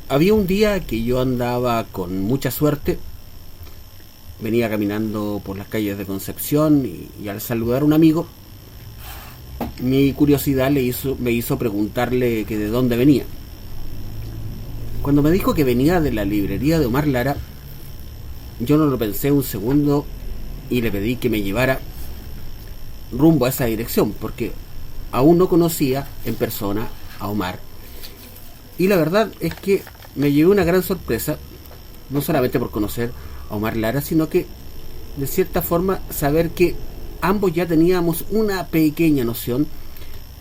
Había un día que yo andaba con mucha suerte, venía caminando por las calles de Concepción y al saludar a un amigo, mi curiosidad me hizo preguntarle que de dónde venía. Cuando me dijo que venía de la librería de Omar Lara, yo no lo pensé un segundo y le pedí que me llevara rumbo a esa dirección, porque aún no conocía en persona a Omar. Y la verdad es que me llevé una gran sorpresa, no solamente por conocer a Omar Lara, sino que de cierta forma saber que ambos ya teníamos una pequeña noción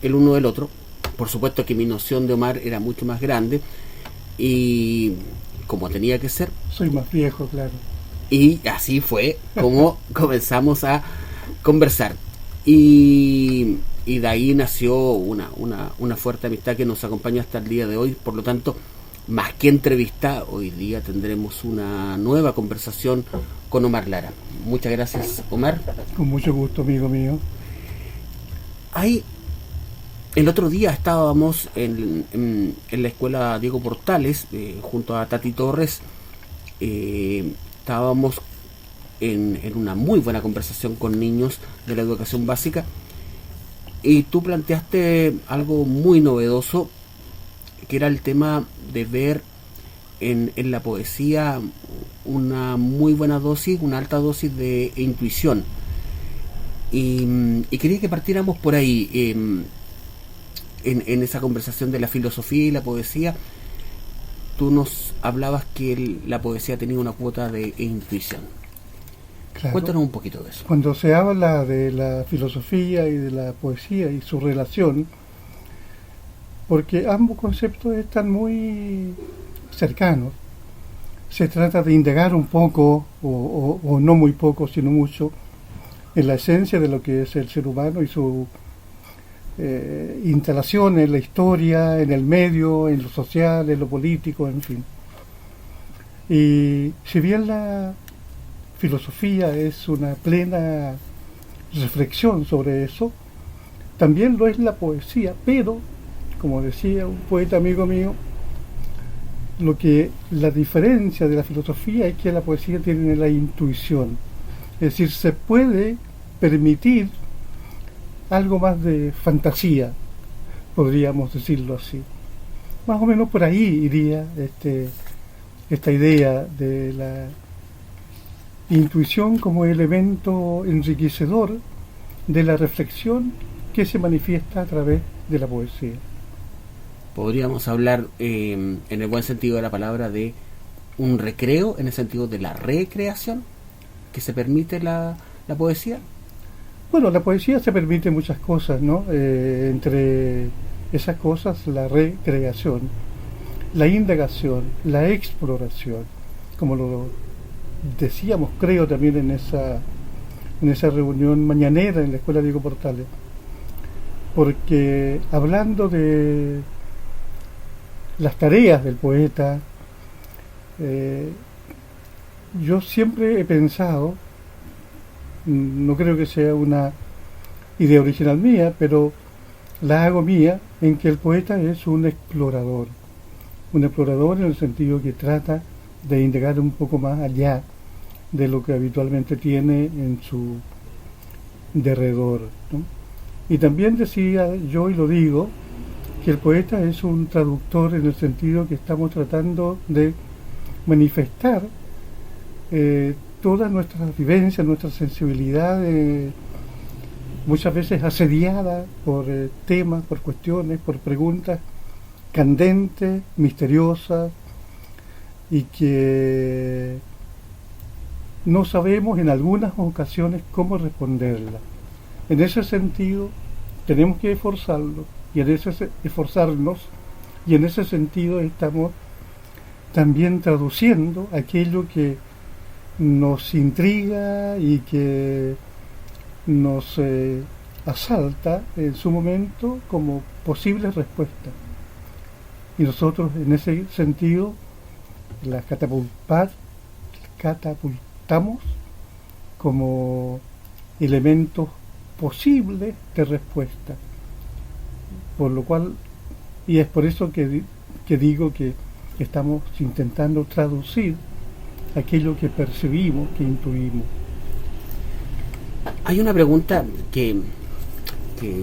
el uno del otro. Por supuesto que mi noción de Omar era mucho más grande y como tenía que ser. Soy más viejo, claro. Y así fue como comenzamos a conversar. Y de ahí nació una fuerte amistad que nos acompaña hasta el día de hoy. Por lo tanto, más que entrevista, hoy día tendremos una nueva conversación con Omar Lara. Muchas gracias, Omar. Con mucho gusto, amigo mío. Ahí, el otro día estábamos en la escuela Diego Portales, junto a Tati Torres. Estábamos en una muy buena conversación con niños de la educación básica y tú planteaste algo muy novedoso, que era el tema de ver en la poesía una muy buena dosis, una alta dosis de intuición. Y quería que partiéramos por ahí, en esa conversación de la filosofía y la poesía. Tú nos hablabas que la poesía tenía una cuota de intuición. Claro. Cuéntanos un poquito de eso. Cuando se habla de la filosofía y de la poesía y su relación, porque ambos conceptos están muy cercanos, se trata de indagar un poco, o no muy poco, sino mucho, en la esencia de lo que es el ser humano y su instalación en la historia, en el medio, en lo social, en lo político, en fin. Y si bien la filosofía es una plena reflexión sobre eso, también lo es la poesía, pero, como decía un poeta amigo mío, la diferencia de la filosofía es que la poesía tiene la intuición, es decir, se puede permitir algo más de fantasía, podríamos decirlo así. Más o menos por ahí iría esta idea de la intuición como elemento enriquecedor de la reflexión que se manifiesta a través de la poesía. Podríamos hablar, en el buen sentido de la palabra, de un recreo, en el sentido de la recreación que se permite la poesía. Bueno, la poesía se permite muchas cosas, ¿no? Entre esas cosas, la recreación, la indagación, la exploración, como lo decíamos, creo, también en esa reunión mañanera en la Escuela Diego Portales, porque hablando de las tareas del poeta, yo siempre he pensado, no creo que sea una idea original mía, pero la hago mía, en que el poeta es un explorador en el sentido que trata de indagar un poco más allá de lo que habitualmente tiene en su derredor, ¿no? Y también decía yo, y lo digo, que el poeta es un traductor en el sentido que estamos tratando de manifestar todas nuestras vivencias, nuestra sensibilidad, muchas veces asediada por temas, por cuestiones, por preguntas candentes, misteriosas, y que no sabemos en algunas ocasiones cómo responderlas. En ese sentido, tenemos que esforzarnos, y en ese sentido estamos también traduciendo aquello que nos intriga y que nos asalta en su momento como posible respuesta. Y nosotros en ese sentido las catapultamos como elementos posibles de respuesta. Por lo cual, y es por eso que digo que estamos intentando traducir aquello que percibimos, que intuimos. Hay una pregunta que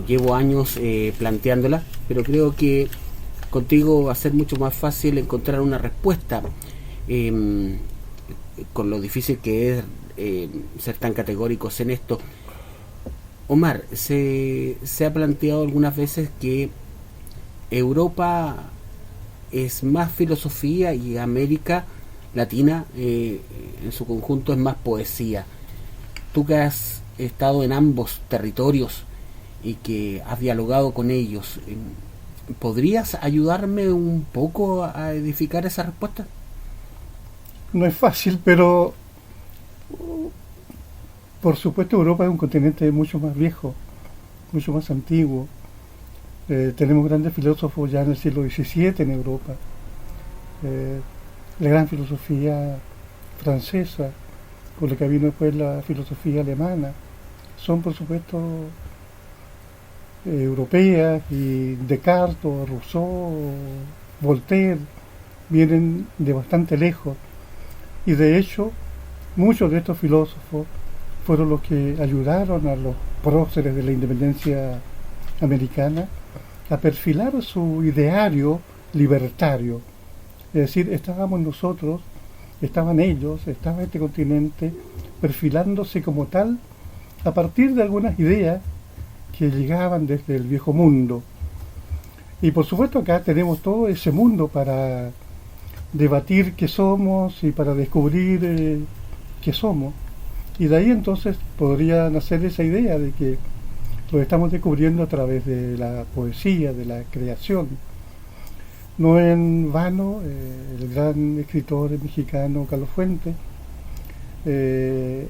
llevo años planteándola, pero creo que contigo va a ser mucho más fácil encontrar una respuesta, con lo difícil que es ser tan categóricos en esto. Omar, se ha planteado algunas veces que Europa es más filosofía y América Latina en su conjunto es más poesía. Tú que has estado en ambos territorios y que has dialogado con ellos, ¿podrías ayudarme un poco a edificar esa respuesta? No es fácil, pero por supuesto Europa es un continente mucho más viejo, mucho más antiguo. Tenemos grandes filósofos ya en el siglo XVII en Europa. La gran filosofía francesa, por lo que vino después la filosofía alemana, son por supuesto europeas, y Descartes, Rousseau, Voltaire vienen de bastante lejos, y de hecho muchos de estos filósofos fueron los que ayudaron a los próceres de la independencia americana a perfilar su ideario libertario. Es decir, estábamos nosotros, estaban ellos, estaba este continente perfilándose como tal a partir de algunas ideas que llegaban desde el viejo mundo. Y por supuesto acá tenemos todo ese mundo para debatir qué somos y para descubrir qué somos. Y de ahí entonces podría nacer esa idea de que lo estamos descubriendo a través de la poesía, de la creación. No en vano, el gran escritor mexicano Carlos Fuentes,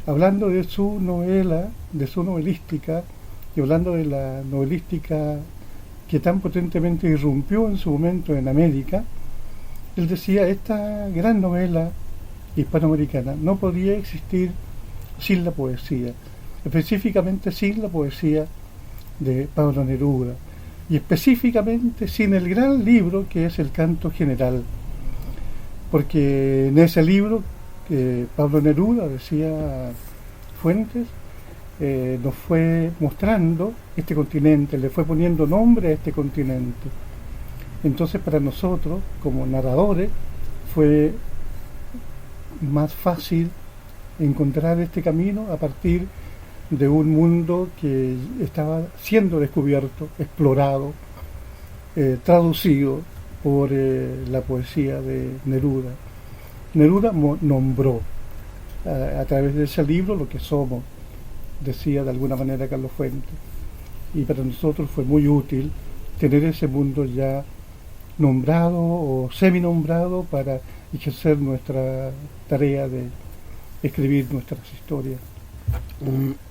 hablando de su novela, de su novelística, y hablando de la novelística que tan potentemente irrumpió en su momento en América, él decía, esta gran novela hispanoamericana no podía existir sin la poesía, específicamente sin la poesía de Pablo Neruda, y específicamente sin el gran libro que es el Canto General, porque en ese libro Pablo Neruda, decía Fuentes, nos fue mostrando este continente, le fue poniendo nombre a este continente. Entonces para nosotros, como narradores, fue más fácil encontrar este camino a partir de un mundo que estaba siendo descubierto, explorado, traducido por la poesía de Neruda. Neruda nombró a través de ese libro lo que somos, decía de alguna manera Carlos Fuentes, y para nosotros fue muy útil tener ese mundo ya nombrado o semi-nombrado para ejercer nuestra tarea de escribir nuestras historias.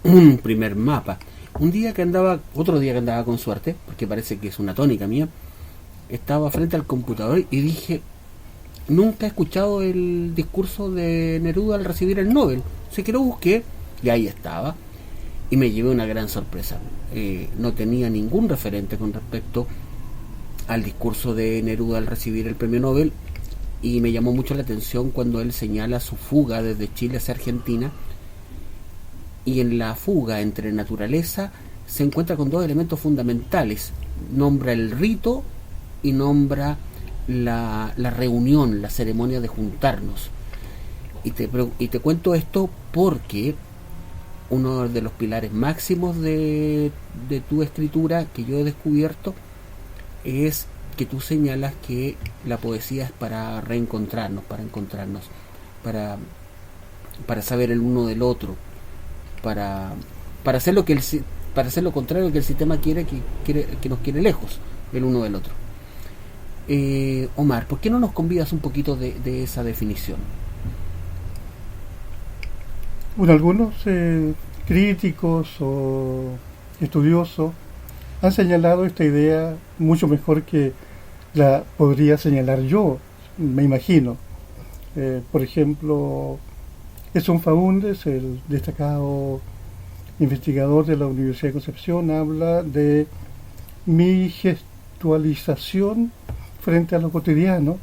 Un primer mapa. Otro día que andaba con suerte, porque parece que es una tónica mía, estaba frente al computador y dije, nunca he escuchado el discurso de Neruda al recibir el Nobel. Así que lo busqué y ahí estaba. Y me llevé una gran sorpresa. No tenía ningún referente con respecto al discurso de Neruda al recibir el premio Nobel, y me llamó mucho la atención cuando él señala su fuga desde Chile hacia Argentina, y en la fuga entre naturaleza se encuentra con dos elementos fundamentales: nombra el rito y nombra la reunión, la ceremonia de juntarnos. Y te cuento esto porque uno de los pilares máximos de tu escritura que yo he descubierto es que tú señalas que la poesía es para reencontrarnos, para encontrarnos, para saber el uno del otro, para hacer lo contrario que el sistema quiere, que nos quiere lejos el uno del otro. Omar, ¿por qué no nos convidas un poquito de esa definición? Bueno, algunos críticos o estudiosos han señalado esta idea mucho mejor que la podría señalar yo, me imagino. Por ejemplo, Edson Faúndez, el destacado investigador de la Universidad de Concepción, habla de mi gestualización frente a lo cotidiano,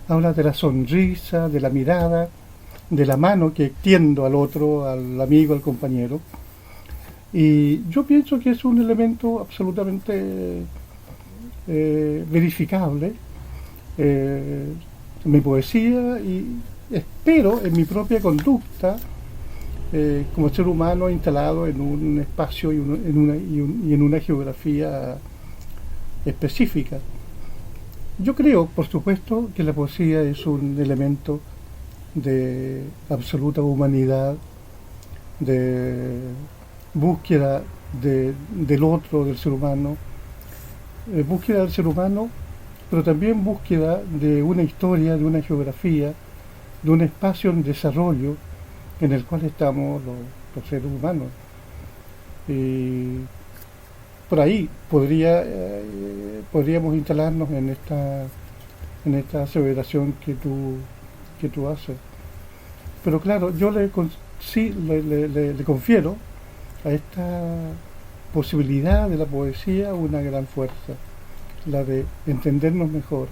habla de la sonrisa, de la mirada, de la mano que extiendo al otro, al amigo, al compañero. Y yo pienso que es un elemento absolutamente verificable en mi poesía y espero en mi propia conducta como ser humano instalado en un espacio y en una geografía específica. Yo creo, por supuesto, que la poesía es un elemento de absoluta humanidad, de búsqueda del otro, del ser humano, búsqueda del ser humano, pero también búsqueda de una historia, de una geografía, de un espacio en desarrollo en el cual estamos los seres humanos. Y por ahí podríamos instalarnos en esta aseveración que tú haces. Pero claro, yo le confiero a esta posibilidad de la poesía una gran fuerza, la de entendernos mejor,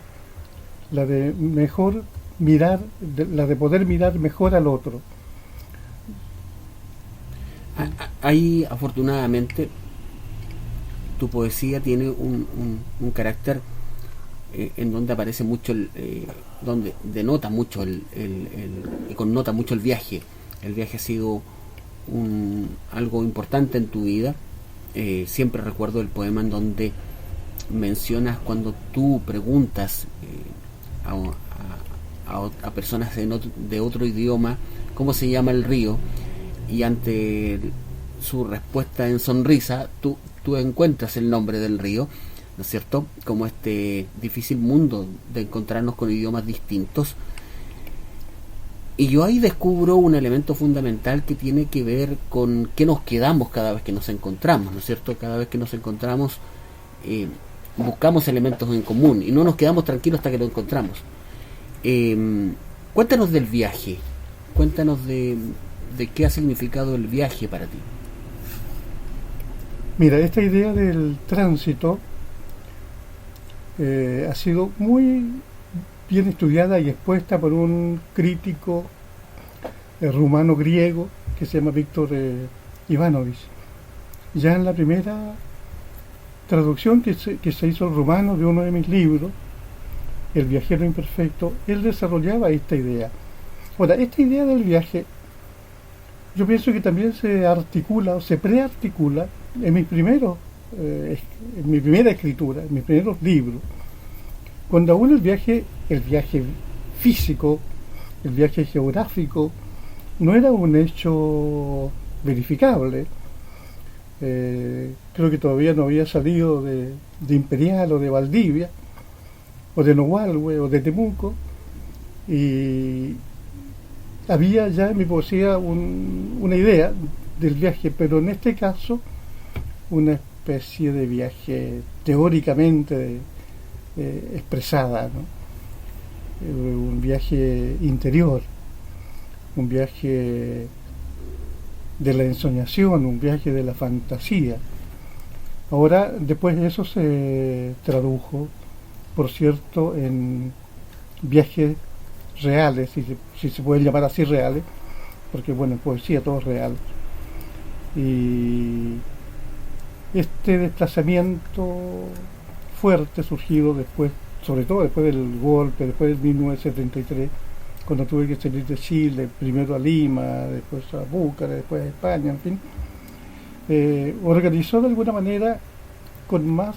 la de mejor mirar, la de poder mirar mejor al otro. Ahí, afortunadamente, tu poesía tiene un carácter en donde aparece mucho, donde denota mucho y connota mucho el viaje. El viaje ha sido algo importante en tu vida. Siempre recuerdo el poema en donde mencionas cuando tú preguntas a personas de otro idioma cómo se llama el río, y ante su respuesta en sonrisa tú encuentras el nombre del río, ¿no es cierto? Como este difícil mundo de encontrarnos con idiomas distintos. Y yo ahí descubro un elemento fundamental que tiene que ver con qué nos quedamos cada vez que nos encontramos, ¿no es cierto? Cada vez que nos encontramos buscamos elementos en común y no nos quedamos tranquilos hasta que lo encontramos. Cuéntanos del viaje, cuéntanos de qué ha significado el viaje para ti. Mira, esta idea del tránsito ha sido muy bien estudiada y expuesta por un crítico rumano griego que se llama Víctor Ivanovich. Ya en la primera traducción que se hizo al rumano de uno de mis libros, El viajero imperfecto, él desarrollaba esta idea. Ahora, esta idea del viaje, yo pienso que también se articula o se prearticula en mi primera escritura, en mis primeros libros. Cuando aún el viaje físico, el viaje geográfico, no era un hecho verificable. Creo que todavía no había salido de Imperial o de Valdivia, o de Nogualwe o de Temuco, y había ya en mi poesía una idea del viaje, pero en este caso una especie de viaje teóricamente expresada, ¿no? Un viaje interior, un viaje de la ensoñación, un viaje de la fantasía. Ahora, después de eso se tradujo, por cierto, en viajes reales, si se pueden llamar así reales, porque bueno, en poesía todo es real. Y este desplazamiento fuerte surgido después, sobre todo después del golpe, después de 1973, cuando tuve que salir de Chile, primero a Lima, después a Búcares, después a España, en fin, organizó de alguna manera con más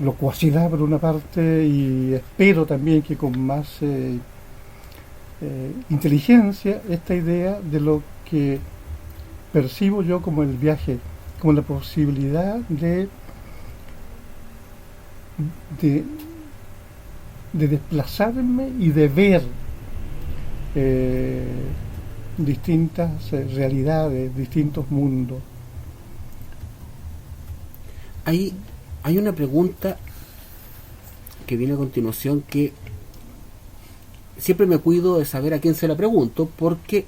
locuacidad por una parte, y espero también que con más inteligencia, esta idea de lo que percibo yo como el viaje, como la posibilidad de desplazarme y de ver distintas realidades, distintos mundos. Hay una pregunta que viene a continuación que siempre me cuido de saber a quién se la pregunto, porque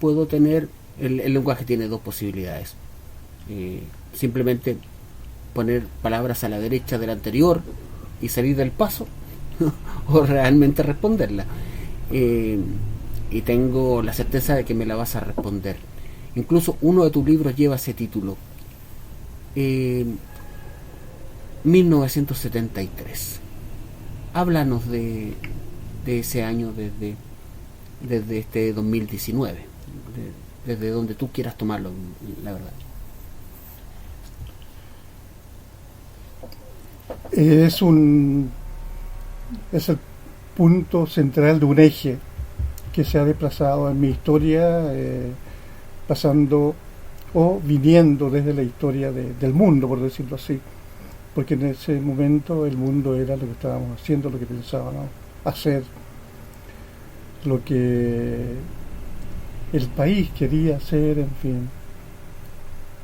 puedo tener, el lenguaje tiene dos posibilidades. Simplemente poner palabras a la derecha del anterior y salir del paso, o realmente responderla. Y tengo la certeza de que me la vas a responder. Incluso uno de tus libros lleva ese título, 1973. Háblanos de ese año desde este 2019, desde donde tú quieras tomarlo, la verdad. Es el punto central de un eje que se ha desplazado en mi historia, pasando o viniendo desde la historia del mundo, por decirlo así, porque en ese momento el mundo era lo que estábamos haciendo, lo que pensábamos hacer, lo que el país quería hacer, en fin.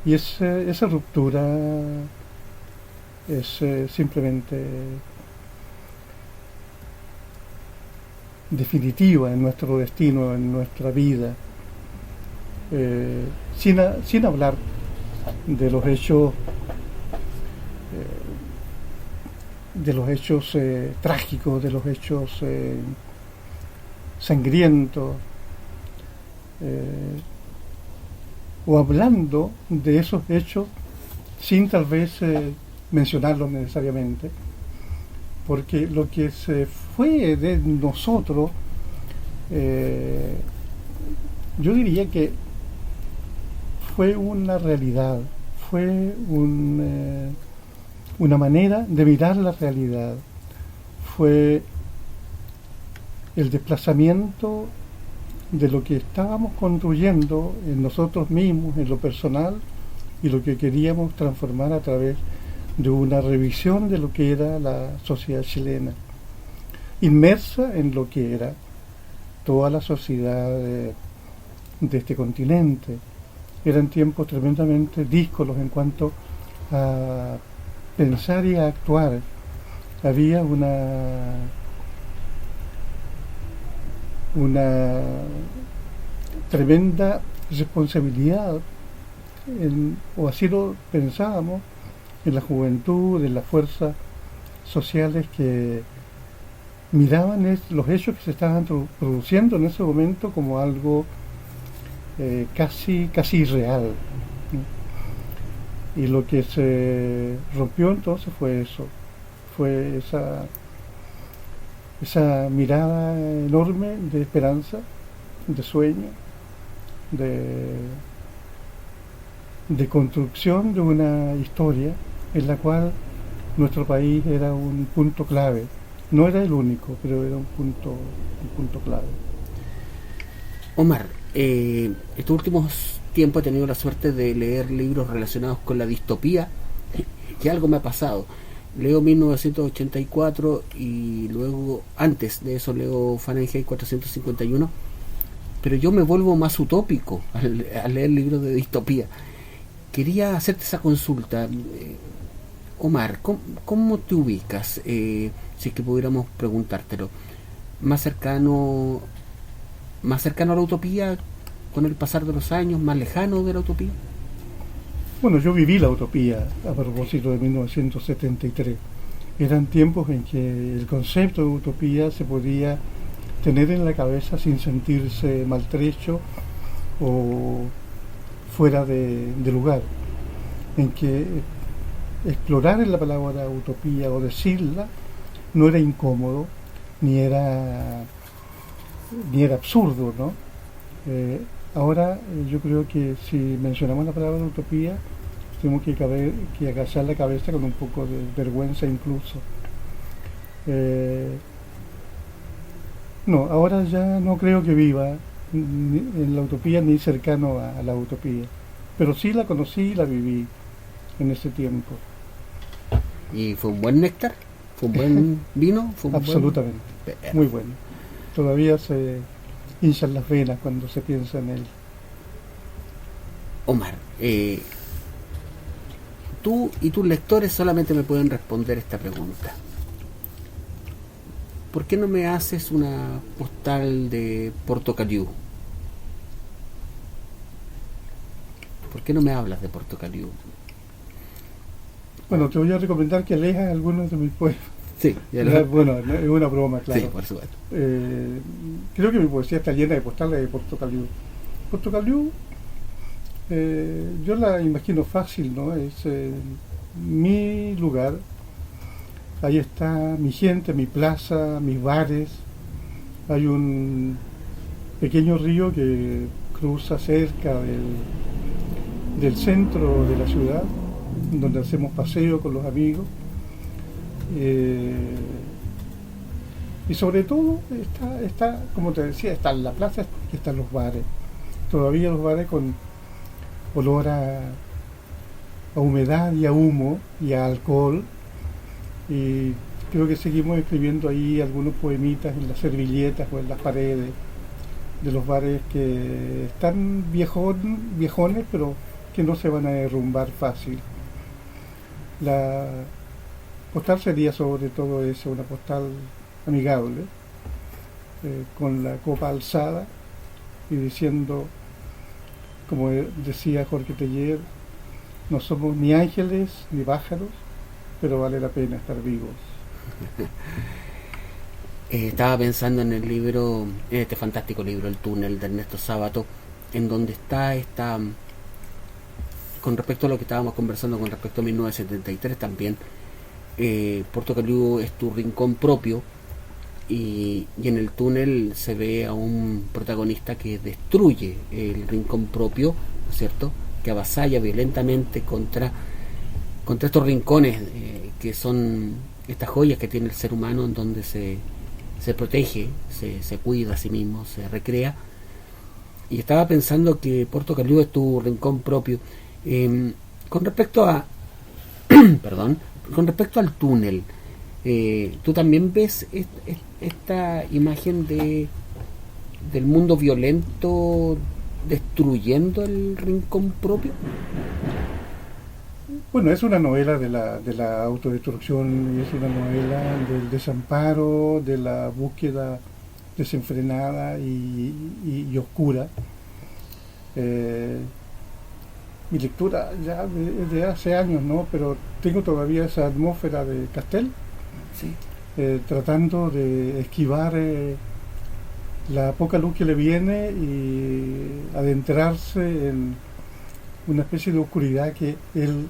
Y esa ruptura es simplemente definitiva en nuestro destino, en nuestra vida, sin hablar de los hechos trágicos, de los hechos sangrientos, o hablando de esos hechos sin tal vez mencionarlos necesariamente, porque lo que se fue de nosotros, yo diría que fue una realidad, fue una manera de mirar la realidad, fue el desplazamiento de lo que estábamos construyendo en nosotros mismos, en lo personal, y lo que queríamos transformar a través de una revisión de lo que era la sociedad chilena, inmersa en lo que era toda la sociedad de este continente. Eran tiempos tremendamente díscolos en cuanto a pensar y a actuar. Había una tremenda responsabilidad, o así lo pensábamos, en la juventud, en las fuerzas sociales que miraban los hechos que se estaban produciendo en ese momento como algo casi irreal. Y lo que se rompió entonces fue eso, fue esa mirada enorme de esperanza, de sueño, de construcción de una historia en la cual nuestro país era un punto clave. No era el único, pero era un punto clave. Omar, estos últimos tiempos he tenido la suerte de leer libros relacionados con la distopía, que algo me ha pasado. Leo 1984 y luego, antes de eso, leo Fahrenheit 451, pero yo me vuelvo más utópico al leer libros de distopía. Quería hacerte esa consulta. Omar, ¿cómo te ubicas? Si es que pudiéramos preguntártelo. ¿Más cercano a la utopía con el pasar de los años? ¿Más lejano de la utopía? Bueno, yo viví la utopía a propósito de 1973. Eran tiempos en que el concepto de utopía se podía tener en la cabeza sin sentirse maltrecho o fuera de lugar, en que explorar en la palabra utopía o decirla no era incómodo ni era absurdo, ¿no? Ahora yo creo que si mencionamos la palabra utopía tenemos que agachar la cabeza con un poco de vergüenza incluso. No, ahora ya no creo que viva en la utopía ni cercano a la utopía, pero sí la conocí y la viví en ese tiempo. ¿Y fue un buen néctar? ¿Fue un buen vino? Absolutamente, muy bueno. Todavía se hinchan las venas cuando se piensa en él. Omar, tú y tus lectores solamente me pueden responder esta pregunta. ¿Por qué no me haces una postal de Portocaliu? ¿Por qué no me hablas de Portocaliu? Bueno, te voy a recomendar que leas algunos de mis poemas. Sí, Bueno, es una broma, claro. Sí, por supuesto. Creo que mi poesía está llena de postales de Portocaliu. Portocaliu, yo la imagino fácil, ¿no? Es mi lugar. Ahí está mi gente, mi plaza, mis bares. Hay un pequeño río que cruza cerca del centro de la ciudad, donde hacemos paseo con los amigos. Y sobre todo está, como te decía, está en la plaza y están los bares. Todavía los bares con olor a humedad y a humo y a alcohol. Y creo que seguimos escribiendo ahí algunos poemitas en las servilletas o en las paredes de los bares que están viejones, pero que no se van a derrumbar fácil. La postal sería sobre todo eso, una postal amigable, con la copa alzada y diciendo, como decía Jorge Teillier, no somos ni ángeles ni pájaros, pero vale la pena estar vivos. Estaba pensando en el libro, en este fantástico libro, El túnel, de Ernesto Sábato, en donde está esta, con respecto a lo que estábamos conversando con respecto a 1973 también, Portocaliu es tu rincón propio, y en el túnel se ve a un protagonista que destruye el rincón propio, ¿no es cierto?, que avasalla violentamente contra estos rincones que son estas joyas que tiene el ser humano, en donde se protege, se cuida a sí mismo, se recrea. Y estaba pensando que Portocaliu es tu rincón propio. Con respecto a perdón, con respecto al túnel, ¿tú también ves esta imagen del mundo violento destruyendo el rincón propio? Bueno, es una novela de la autodestrucción, y es una novela del desamparo, de la búsqueda desenfrenada y oscura. Mi lectura ya de hace años, ¿no? Pero tengo todavía esa atmósfera de Castel, Sí. tratando de esquivar la poca luz que le viene y adentrarse en una especie de oscuridad que él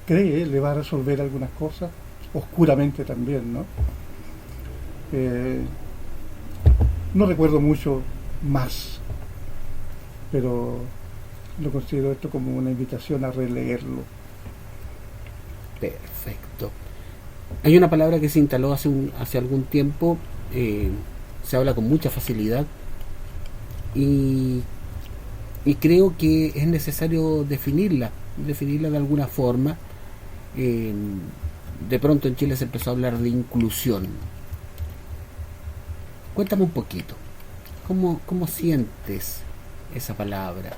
cree le va a resolver algunas cosas, oscuramente también, ¿no? No recuerdo mucho más, pero lo considero esto como una invitación a releerlo. Perfecto. Hay una palabra que se instaló hace algún tiempo, se habla con mucha facilidad, y creo que es necesario definirla de alguna forma. De pronto en Chile se empezó a hablar de inclusión. Cuéntame un poquito, ¿cómo sientes esa palabra?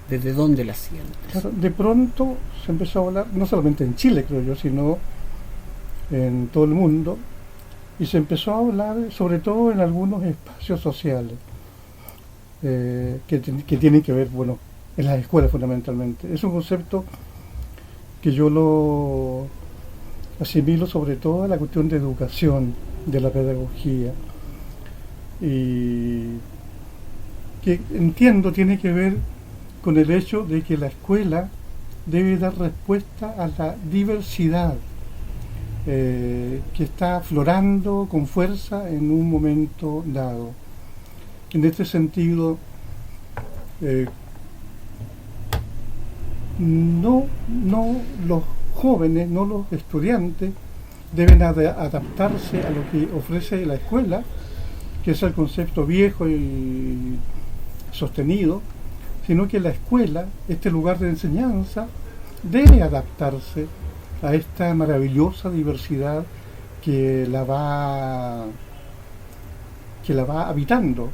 ¿Desde dónde la sientes? Claro, de pronto se empezó a hablar, no solamente en Chile creo yo, sino en todo el mundo, y se empezó a hablar sobre todo en algunos espacios sociales que tienen que ver, bueno, en las escuelas fundamentalmente. Es un concepto que yo lo asimilo sobre todo a la cuestión de educación, de la pedagogía, y que entiendo tiene que ver con el hecho de que la escuela debe dar respuesta a la diversidad que está aflorando con fuerza en un momento dado. En este sentido, no los jóvenes, no los estudiantes deben adaptarse a lo que ofrece la escuela, que es el concepto viejo y sostenido, sino que la escuela, este lugar de enseñanza, debe adaptarse a esta maravillosa diversidad que la va habitando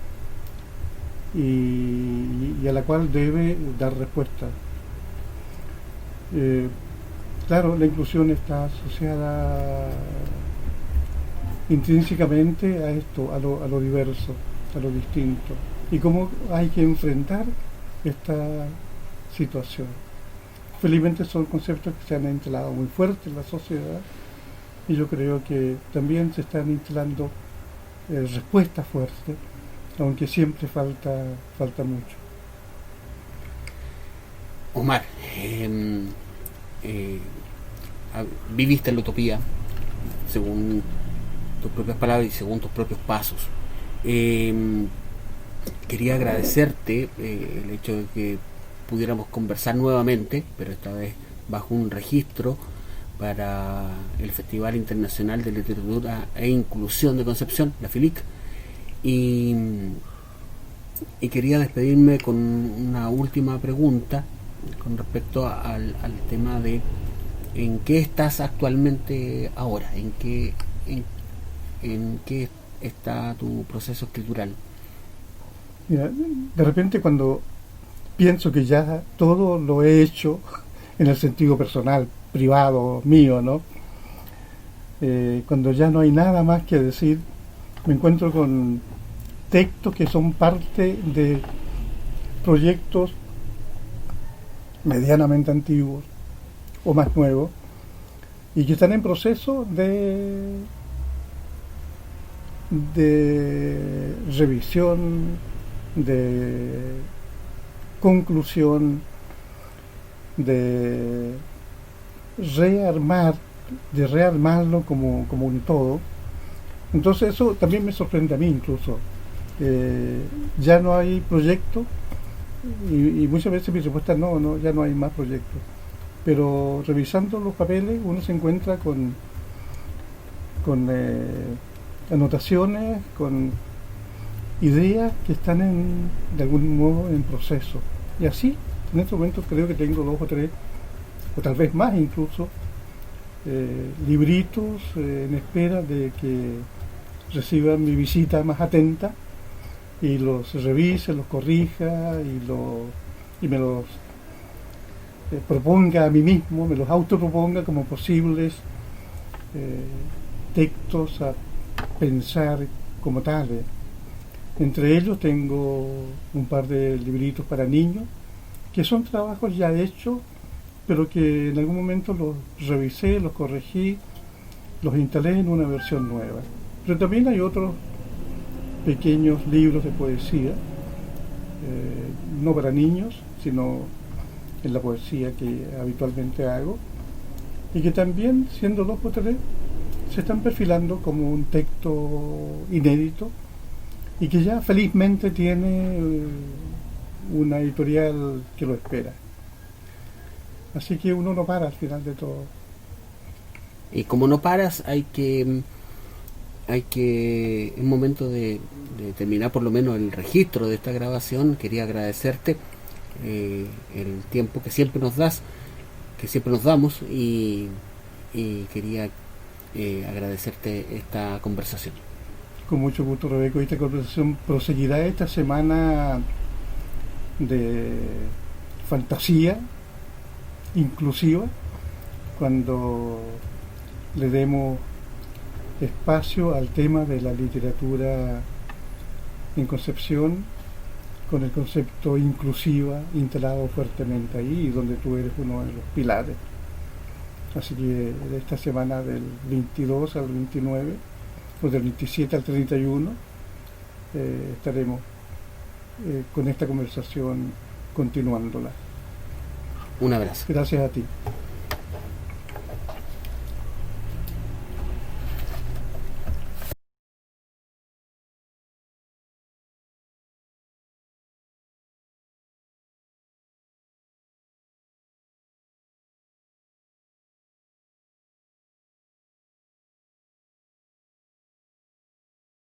y a la cual debe dar respuesta. Claro, la inclusión está asociada intrínsecamente a esto, a lo diverso, a lo distinto, y cómo hay que enfrentar esta situación. Felizmente son conceptos que se han instalado muy fuerte en la sociedad y yo creo que también se están instalando respuestas fuertes, aunque siempre falta mucho. Omar, eh, viviste en la utopía, según tus propias palabras y según tus propios pasos. Quería agradecerte el hecho de que pudiéramos conversar nuevamente, pero esta vez bajo un registro para el Festival Internacional de Literatura e Inclusión de Concepción, la FILIC, y quería despedirme con una última pregunta con respecto al tema de en qué estás actualmente ahora, en qué está tu proceso escritural. Mira, de repente cuando pienso que ya todo lo he hecho en el sentido personal, privado, mío, ¿no? Cuando ya no hay nada más que decir, me encuentro con textos que son parte de proyectos medianamente antiguos o más nuevos y que están en proceso de revisión, de conclusión, de rearmarlo como un todo. Entonces eso también me sorprende a mí incluso. Ya no hay proyecto y muchas veces mi respuesta es no, ya no hay más proyectos. Pero revisando los papeles uno se encuentra con anotaciones, con ideas que están de algún modo en proceso. Y así, en este momento creo que tengo 2 o 3, o tal vez más incluso, libritos en espera de que reciban mi visita más atenta y los revise, los corrija y me los proponga a mí mismo, me los autoproponga como posibles textos a pensar como tales. Entre ellos tengo un par de libritos para niños que son trabajos ya hechos, pero que en algún momento los revisé, los corregí, los instalé en una versión nueva. Pero también hay otros pequeños libros de poesía, no para niños, sino en la poesía que habitualmente hago, y que también, siendo 2 o 3, se están perfilando como un texto inédito y que ya felizmente tiene una editorial que lo espera. Así que uno no para al final de todo. Y como no paras, hay que es momento de terminar por lo menos el registro de esta grabación. Quería agradecerte el tiempo que siempre nos das, que siempre nos damos, y quería agradecerte esta conversación. Con mucho gusto, Rebeco. Esta conversación proseguirá esta semana de fantasía inclusiva, cuando le demos espacio al tema de la literatura en Concepción, con el concepto inclusiva instalado fuertemente ahí, y donde tú eres uno de los pilares. Así que de esta semana del 22 al 29, o del 27 al 31, estaremos con esta conversación continuándola. Un abrazo. Gracias a ti.